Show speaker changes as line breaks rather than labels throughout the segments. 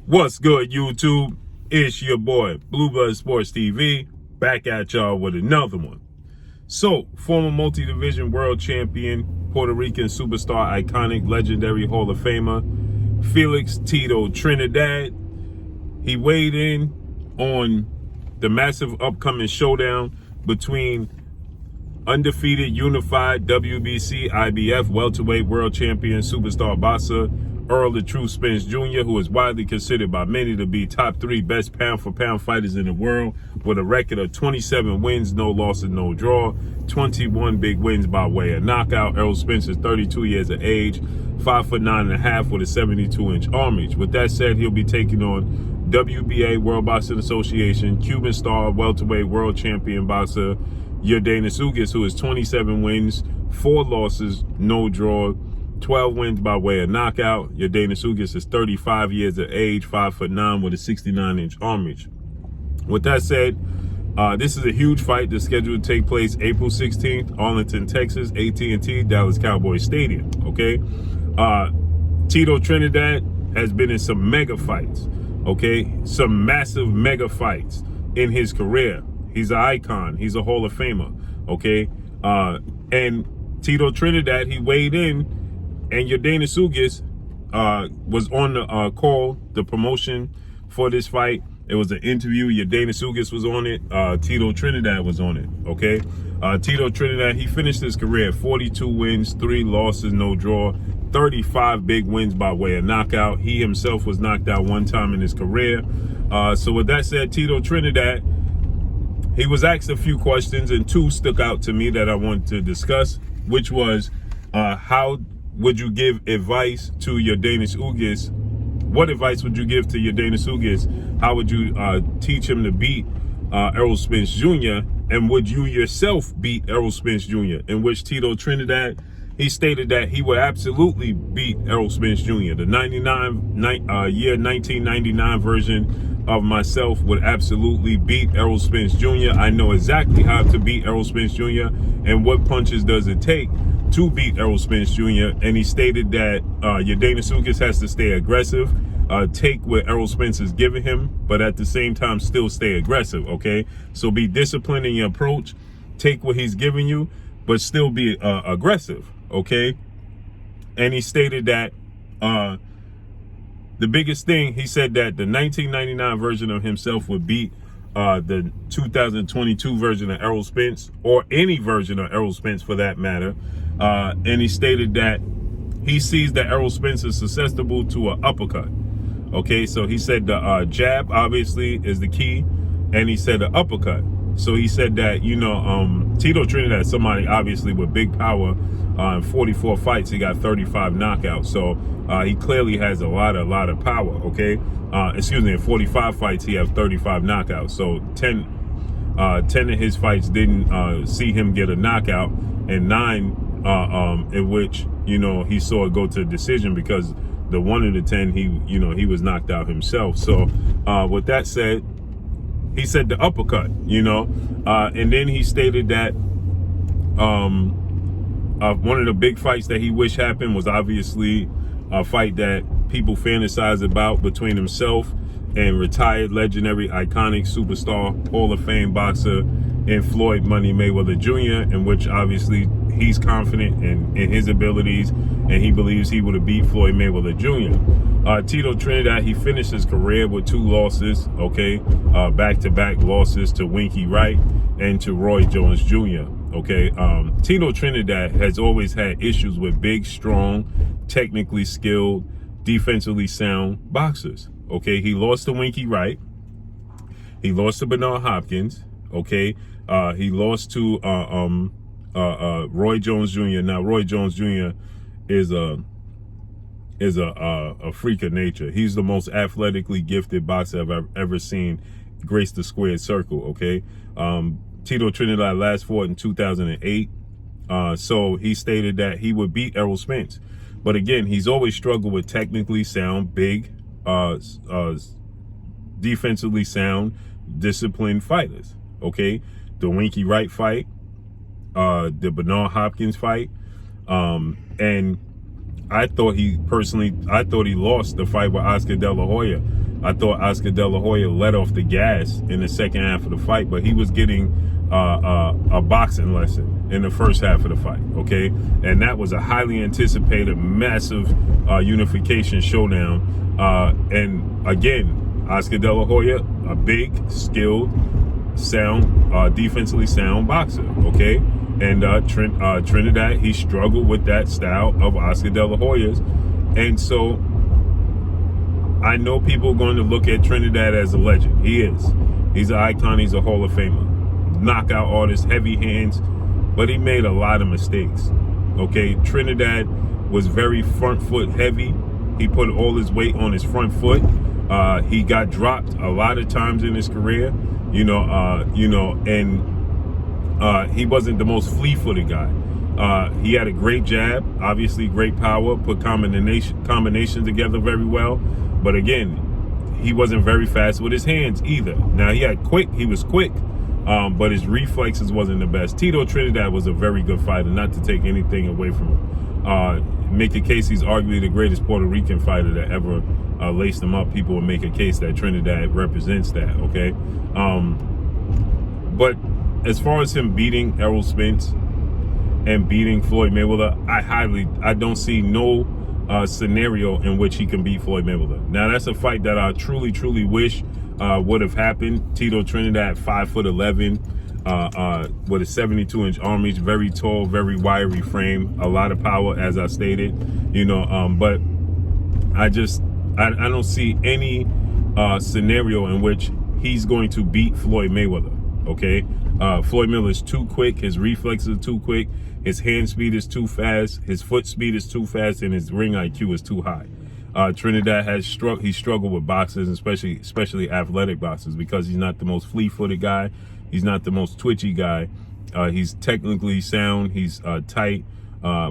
What's good, YouTube? It's your boy, Blue Blood Sports TV, back at y'all with another one. So, former multi-division world champion, Puerto Rican superstar, iconic, legendary Hall of Famer, Felix Tito Trinidad. He weighed in on the massive upcoming showdown between undefeated, unified WBC, IBF, welterweight world champion, superstar boxer, Errol Spence Jr., who is widely considered by many to be top 3 best pound-for-pound fighters in the world, with a record of 27 wins, no losses, no draw, 21 big wins by way of knockout. Errol Spence is 32 years of age, 5'9.5" with a 72-inch arm reach. With that said, he'll be taking on WBA, World Boxing Association, Cuban star, welterweight world champion boxer, YORDENIS, who is 27 wins, 4 losses, no draw, 12 wins by way of knockout. YORDENIS is 35 years of age, 5'9" with a 69-inch arm reach. With that said, this is a huge fight that's scheduled to take place April 16th, Arlington, Texas, AT&T, Dallas Cowboys Stadium, okay? Tito Trinidad has been in some mega fights, okay? Some massive mega fights in his career. He's an icon. He's a Hall of Famer, okay? And Tito Trinidad, he weighed in, and YORDENIS was on the call, the promotion for this fight. It was an interview. YORDENIS was on it. Tito Trinidad was on it, okay? Tito Trinidad, he finished his career 42 wins, 3 losses, no draw, 35 big wins by way of knockout. He himself was knocked out 1 time in his career. So with that said, Tito Trinidad, he was asked a few questions, and 2 stuck out to me that I want to discuss, which was, how would you give advice to YORDENIS? What advice would you give to YORDENIS? How would you teach him to beat Errol Spence Jr.? And would you yourself beat Errol Spence Jr.? In which Tito Trinidad, he stated that he would absolutely beat Errol Spence Jr. The 1999 version of myself would absolutely beat Errol Spence Jr. I know exactly how to beat Errol Spence Jr. and what punches does it take to beat Errol Spence Jr. And he stated that YORDENIS has to stay aggressive, take what Errol Spence is giving him, but at the same time still stay aggressive, okay? So be disciplined in your approach, take what he's giving you, but still be aggressive, okay? And he stated that the biggest thing, he said that the 1999 version of himself would beat the 2022 version of Errol Spence, or any version of Errol Spence for that matter. And he stated that he sees that Errol Spence is susceptible to an uppercut. Okay, so he said the jab obviously is the key, and he said the uppercut. So he said that, you know, Tito Trinidad, somebody obviously with big power. In 44 fights, he got 35 knockouts. So he clearly has a lot of power, okay? Excuse me, in 45 fights, he has 35 knockouts. So 10 of his fights didn't see him get a knockout, and 9 in which, you know, he saw it go to a decision, because the 1 of the 10, he was knocked out himself. So with that said, he said the uppercut, you know, and then he stated that one of the big fights that he wished happened was obviously a fight that people fantasize about between himself and retired, legendary, iconic, superstar, Hall of Fame boxer and Floyd Money Mayweather Jr., in which obviously he's confident in his abilities, and he believes he would have beat Floyd Mayweather Jr. Tito Trinidad, he finished his career with 2 losses, okay? Back-to-back losses to Winky Wright and to Roy Jones Jr., okay? Tito Trinidad has always had issues with big, strong, technically skilled, defensively sound boxers, okay? He lost to Winky Wright. He lost to Bernard Hopkins, okay? He lost to Roy Jones Jr. Now, Roy Jones Jr. is a freak of nature. He's the most athletically gifted boxer I've ever seen grace the squared circle, okay? Tito Trinidad last fought in 2008. So he stated that he would beat Errol Spence. But again, he's always struggled with technically sound, big, defensively sound, disciplined fighters, okay? The Winky Wright fight, the Bernard Hopkins fight, and I thought he lost the fight with Oscar De La Hoya. I thought Oscar De La Hoya let off the gas in the second half of the fight, but he was getting a boxing lesson in the first half of the fight, okay? And that was a highly anticipated, massive unification showdown. And again, Oscar De La Hoya, a big, skilled, sound, defensively sound boxer, okay? And Trinidad, he struggled with that style of Oscar De La Hoya's. And so I know people are going to look at Trinidad as a legend. He is. He's an icon. He's a Hall of Famer. Knockout artist, heavy hands, but he made a lot of mistakes, okay? Trinidad was very front foot heavy. He put all his weight on his front foot. He got dropped a lot of times in his career, and he wasn't the most flea-footed guy. He had a great jab, obviously great power, put combinations together very well. But again, he wasn't very fast with his hands either. Now he was quick, but his reflexes wasn't the best. Tito Trinidad was a very good fighter, not to take anything away from him. Make a case he's arguably the greatest Puerto Rican fighter that ever laced him up. People would make a case that Trinidad represents that, okay? But as far as him beating Errol Spence and beating Floyd Mayweather, I don't see no scenario in which he can beat Floyd Mayweather. Now, that's a fight that I truly, truly wish would have happened. Tito Trinidad, 5'11", with a 72-inch arm reach, very tall, very wiry frame, a lot of power, as I stated, but I don't see any scenario in which he's going to beat Floyd Mayweather, okay? Floyd Mayweather is too quick, his reflexes are too quick, his hand speed is too fast, his foot speed is too fast, and his ring IQ is too high. Trinidad has struggled with boxers, especially athletic boxers, because he's not the most flea-footed guy. He's not the most twitchy guy. He's technically sound. He's tight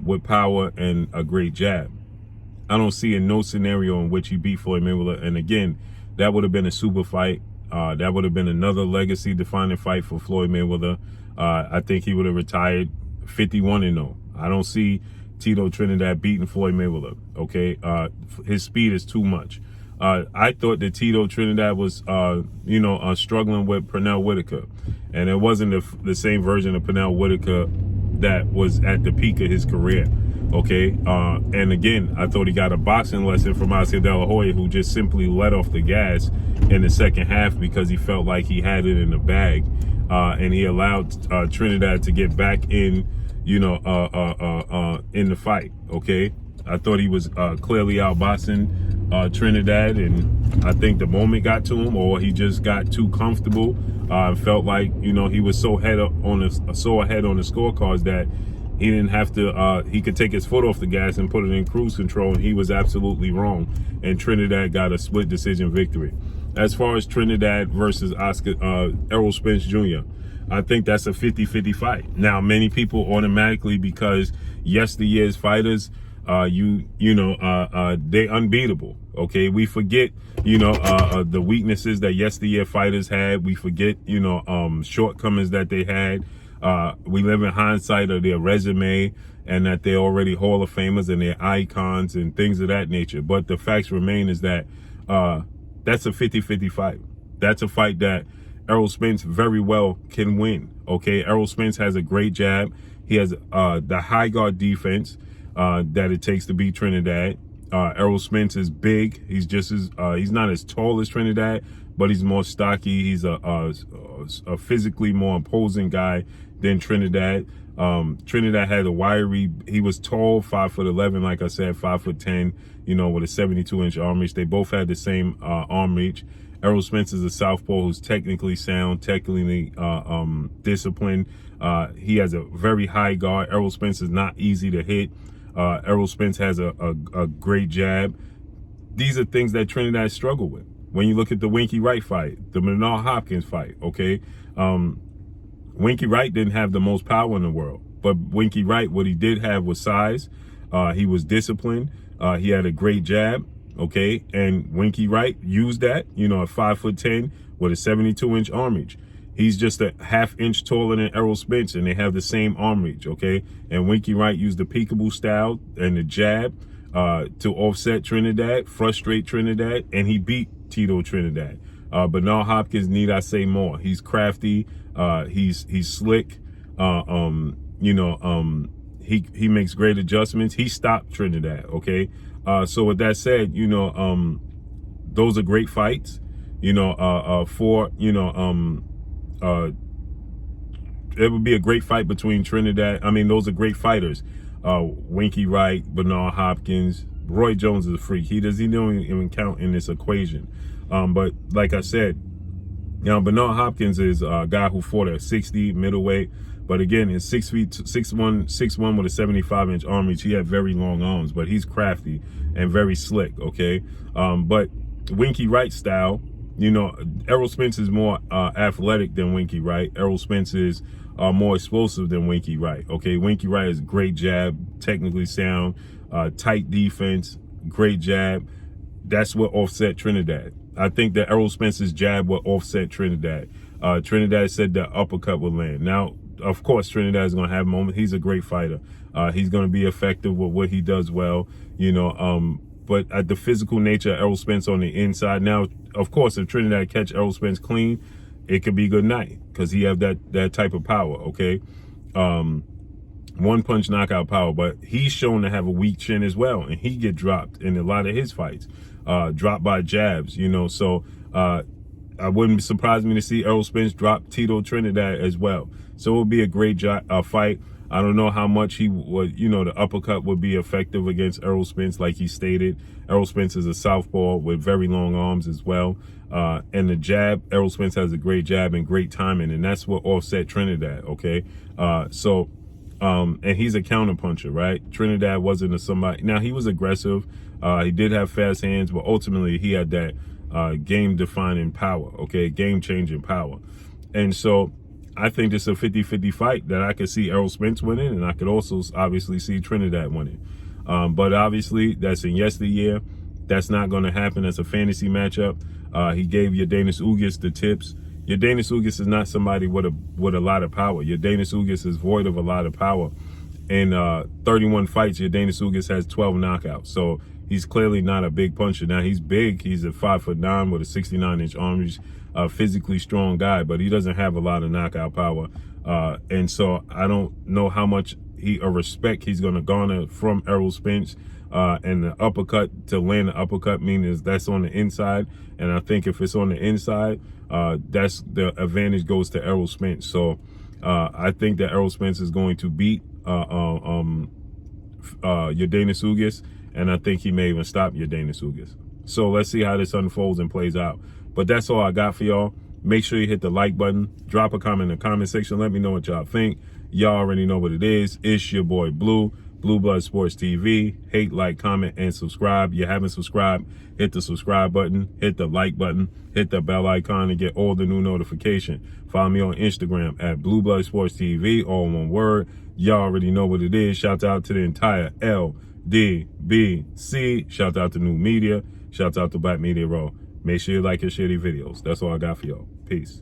with power and a great jab. I don't see in no scenario in which he beat Floyd Mayweather. And again, that would have been a super fight. That would have been another legacy-defining fight for Floyd Mayweather. I think he would have retired 51-0. I don't see Tito Trinidad beating Floyd Mayweather, okay? His speed is too much. I thought that Tito Trinidad was, struggling with Pernell Whitaker. And it wasn't the same version of Pernell Whitaker that was at the peak of his career, okay? And again, I thought he got a boxing lesson from Oscar De La Hoya, who just simply let off the gas in the second half because he felt like he had it in the bag. And he allowed Trinidad to get back in, in the fight, okay? I thought he was clearly outboxing Trinidad, and I think the moment got to him, or he just got too comfortable. Felt like, he was so ahead on the scorecards that he didn't have to, he could take his foot off the gas and put it in cruise control, and he was absolutely wrong. And Trinidad got a split decision victory. As far as Trinidad versus Errol Spence Jr., I think that's a 50-50 fight. Now, many people automatically, because yesteryear's fighters, they unbeatable. Okay, we forget, the weaknesses that yesteryear fighters had. We forget, shortcomings that they had. We live in hindsight of their resume and that they're already Hall of Famers and they're icons and things of that nature. But the facts remain is that that's a 50-50 fight. That's a fight that Errol Spence very well can win. Okay, Errol Spence has a great jab. He has the high guard defense that it takes to beat Trinidad. Errol Spence is big. He's just as he's not as tall as Trinidad, but he's more stocky. He's a physically more imposing guy than Trinidad. Trinidad had a wiry. He was tall, 5'11", like I said, 5'10", with a 72-inch arm reach. They both had the same arm reach. Errol Spence is a southpaw who's technically sound, technically disciplined. He has a very high guard. Errol Spence is not easy to hit. Errol Spence has a great jab. These are things that Trinidad struggled with. When you look at the Winky Wright fight, the Bernard Hopkins fight, okay? Winky Wright didn't have the most power in the world, but Winky Wright, what he did have was size. He was disciplined. He had a great jab. Okay, and Winky Wright used that, at 5'10" with a 72-inch arm reach. He's just a half-inch taller than Errol Spence, and they have the same arm reach, okay? And Winky Wright used the peekaboo style and the jab to offset Trinidad, frustrate Trinidad, and he beat Tito Trinidad. Bernard Hopkins, need I say more? He's crafty. He's slick. He makes great adjustments. He stopped Trinidad. Okay. So with that said, those are great fights. It would be a great fight between Trinidad. I mean, those are great fighters. Winky Wright, Bernard Hopkins, Roy Jones is a freak. He don't even count in this equation. But like I said, Bernard Hopkins is a guy who fought at 60 middleweight. But again, he's 6'1", 6'1" with a 75-inch arm reach. He had very long arms, but he's crafty and very slick, okay? But Winky Wright style, Errol Spence is more athletic than Winky Wright. Errol Spence is more explosive than Winky Wright, okay? Winky Wright is great jab, technically sound, tight defense, great jab. That's what offset Trinidad. I think that Errol Spence's jab will offset Trinidad. Trinidad said the uppercut would land. Now, of course, Trinidad is going to have moments. He's a great fighter. He's going to be effective with what he does well, but at the physical nature of Errol Spence on the inside. Now, of course, if Trinidad catch Errol Spence clean, it could be good night because he have that type of power, okay? One punch knockout power, but he's shown to have a weak chin as well, and he get dropped in a lot of his fights, dropped by jabs, so I wouldn't surprise me to see Errol Spence drop Tito Trinidad as well. So it would be a great fight. I don't know how much he would, the uppercut would be effective against Errol Spence, like he stated. Errol Spence is a southpaw with very long arms as well. And the jab, Errol Spence has a great jab and great timing, and that's what offset Trinidad, okay? And he's a counterpuncher, right? Trinidad wasn't somebody. Now, he was aggressive. He did have fast hands, but ultimately he had that game-defining power, okay? Game-changing power. And so I think it's a 50-50 fight that I could see Errol Spence winning, and I could also obviously see Trinidad winning. But obviously, that's in yesteryear. That's not going to happen as a fantasy matchup. He gave Yordenis Ugas the tips. Yordenis Ugas is not somebody with a lot of power. Yordenis Ugas is void of a lot of power. In 31 fights, Yordenis Ugas has 12 knockouts. So he's clearly not a big puncher. Now, he's big. He's a 5'9" with a 69-inch arm. He's a physically strong guy, but he doesn't have a lot of knockout power. And so I don't know how much respect he's going to garner from Errol Spence. And the uppercut, to land the uppercut, means that's on the inside. And I think if it's on the inside, that's the advantage goes to Errol Spence. So I think that Errol Spence is going to beat Yordenis Ugas, and I think he may even stop Yordenis Ugas. So let's see how this unfolds and plays out. But that's all I got for y'all. Make sure you hit the like button. Drop a comment in the comment section. Let me know what y'all think. Y'all already know what it is. It's your boy Blue Blood Sports TV. Hate, like, comment, and subscribe. You haven't subscribed, hit the subscribe button, hit the like button, hit the bell icon to get all the new notification. Follow me on Instagram at Blue Blood Sports TV, all one word. Y'all already know what it is. Shout out to the entire LDBC. Shout out to New Media. Shout out to Black Media Row. Make sure you like and share these videos. That's all I got for y'all. Peace.